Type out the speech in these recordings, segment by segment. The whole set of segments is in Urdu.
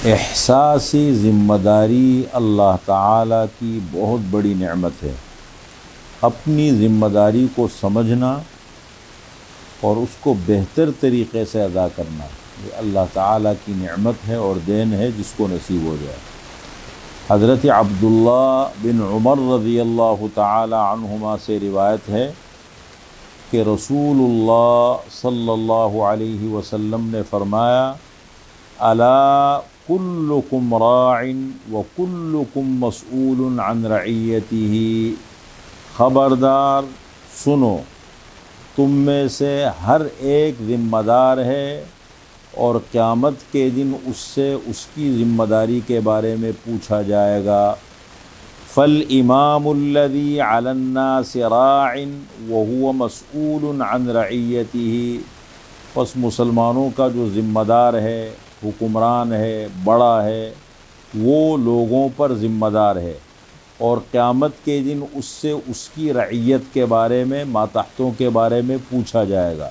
احساسی ذمہ داری اللہ تعالیٰ کی بہت بڑی نعمت ہے۔ اپنی ذمہ داری کو سمجھنا اور اس کو بہتر طریقے سے ادا کرنا یہ اللہ تعالیٰ کی نعمت ہے اور دین ہے جس کو نصیب ہو جائے۔ حضرت عبداللہ بن عمر رضی اللہ تعالی عنہما سے روایت ہے کہ رسول اللہ صلی اللہ علیہ وسلم نے فرمایا الا کلکم راع وکلکم مسئول عن رعیتہ، خبردار سنو، تم میں سے ہر ایک ذمہ دار ہے اور قیامت کے دن اس سے اس کی ذمہ داری کے بارے میں پوچھا جائے گا۔ فالامام الذی علی الناس راع وہو مسئول عن رعیتہ، پس مسلمانوں کا جو ذمہ دار ہے، حکمران ہے، بڑا ہے، وہ لوگوں پر ذمہ دار ہے اور قیامت کے دن اس سے اس کی رعیت کے بارے میں، ماتحتوں کے بارے میں پوچھا جائے گا۔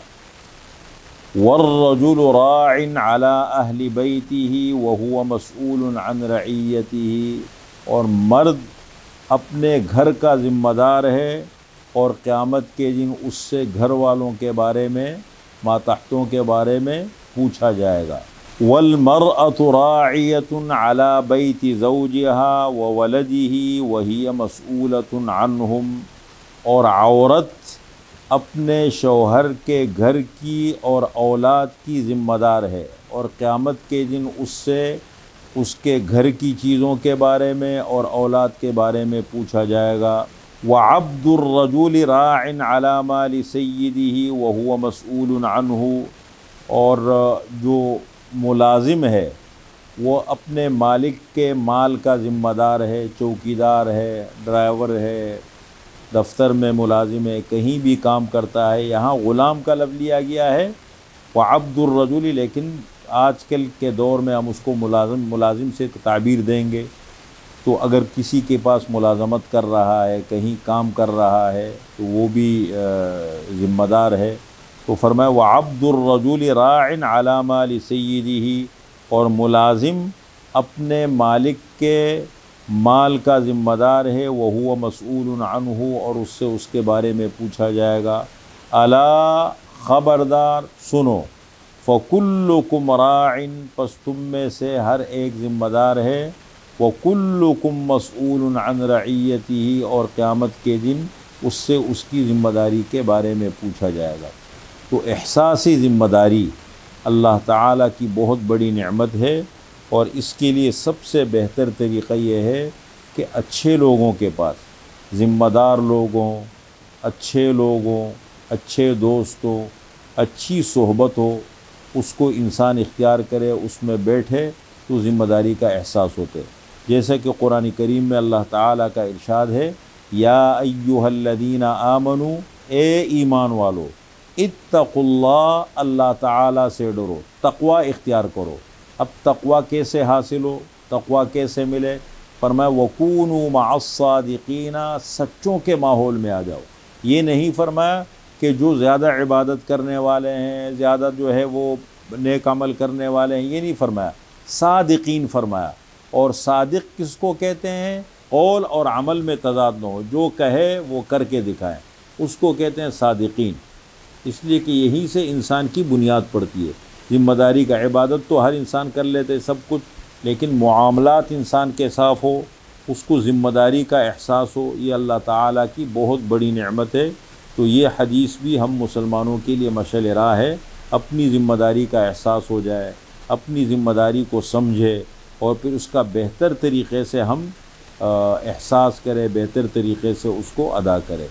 والرجل راع علی اہل بیتہ وہو مسئول عن رعیتہ، اور مرد اپنے گھر کا ذمہ دار ہے اور قیامت کے دن اس سے گھر والوں کے بارے میں، ماتحتوں کے بارے میں پوچھا جائے گا۔ والمرأة راعیة علی بیت زوجها وولده وہی مسئولة عنہم، اور عورت اپنے شوہر کے گھر کی اور اولاد کی ذمہ دار ہے اور قیامت کے دن اس سے اس کے گھر کی چیزوں کے بارے میں اور اولاد کے بارے میں پوچھا جائے گا۔ وعبد الرجل راع علی مال سیدہ وہو مسئول عنہ، اور جو ملازم ہے وہ اپنے مالک کے مال کا ذمہ دار ہے، چوکیدار ہے، ڈرائیور ہے، دفتر میں ملازم ہے، کہیں بھی کام کرتا ہے۔ یہاں غلام کا لفظ لیا گیا ہے وعبد الرجل، لیکن آج کل کے دور میں ہم اس کو ملازم سے تعبیر دیں گے، تو اگر کسی کے پاس ملازمت کر رہا ہے، کہیں کام کر رہا ہے تو وہ بھی ذمہ دار ہے۔ تو فرمایا وعبد الرجل راع علی مال سیدہ، اور ملازم اپنے مالک کے مال کا ذمہ دار ہے، وہو مسئول عنہ، اور اس سے اس کے بارے میں پوچھا جائے گا۔ الا، خبردار سنو، فکلکم راع، پس تم میں سے ہر ایک ذمہ دار ہے، وکلکم مسئول عن رعیتہ، اور قیامت کے دن اس سے اس کی ذمہ داری کے بارے میں پوچھا جائے گا۔ تو احساسی ذمہ داری اللہ تعالیٰ کی بہت بڑی نعمت ہے، اور اس کے لیے سب سے بہتر طریقہ یہ ہے کہ اچھے لوگوں کے پاس، ذمہ دار لوگوں، اچھے لوگوں، اچھے دوستوں، اچھی صحبت ہو، اس کو انسان اختیار کرے، اس میں بیٹھے تو ذمہ داری کا احساس ہوتے، جیسا کہ قرآن کریم میں اللہ تعالیٰ کا ارشاد ہے یا ایھا الذین آمنوا، اے ایمان والو، اتقوا اللہ، اللہ تعالیٰ سے ڈرو، تقوی اختیار کرو۔ اب تقوی کیسے حاصل ہو، تقوی کیسے ملے؟ فرمایا وکونوا مع الصادقین، سچوں کے ماحول میں آ جاؤ۔ یہ نہیں فرمایا کہ جو زیادہ عبادت کرنے والے ہیں، زیادہ جو ہے وہ نیک عمل کرنے والے ہیں، یہ نہیں فرمایا، صادقین فرمایا۔ اور صادق کس کو کہتے ہیں؟ قول اور عمل میں تضاد نہ ہو، جو کہے وہ کر کے دکھائیں، اس کو کہتے ہیں صادقین۔ اس لیے کہ یہیں سے انسان کی بنیاد پڑتی ہے۔ ذمہ داری کا، عبادت تو ہر انسان کر لیتے سب کچھ، لیکن معاملات انسان کے صاف ہو، اس کو ذمہ داری کا احساس ہو، یہ اللہ تعالیٰ کی بہت بڑی نعمت ہے۔ تو یہ حدیث بھی ہم مسلمانوں کے لیے مشعل راہ ہے، اپنی ذمہ داری کا احساس ہو جائے، اپنی ذمہ داری کو سمجھے اور پھر اس کا بہتر طریقے سے ہم احساس کریں، بہتر طریقے سے اس کو ادا کریں۔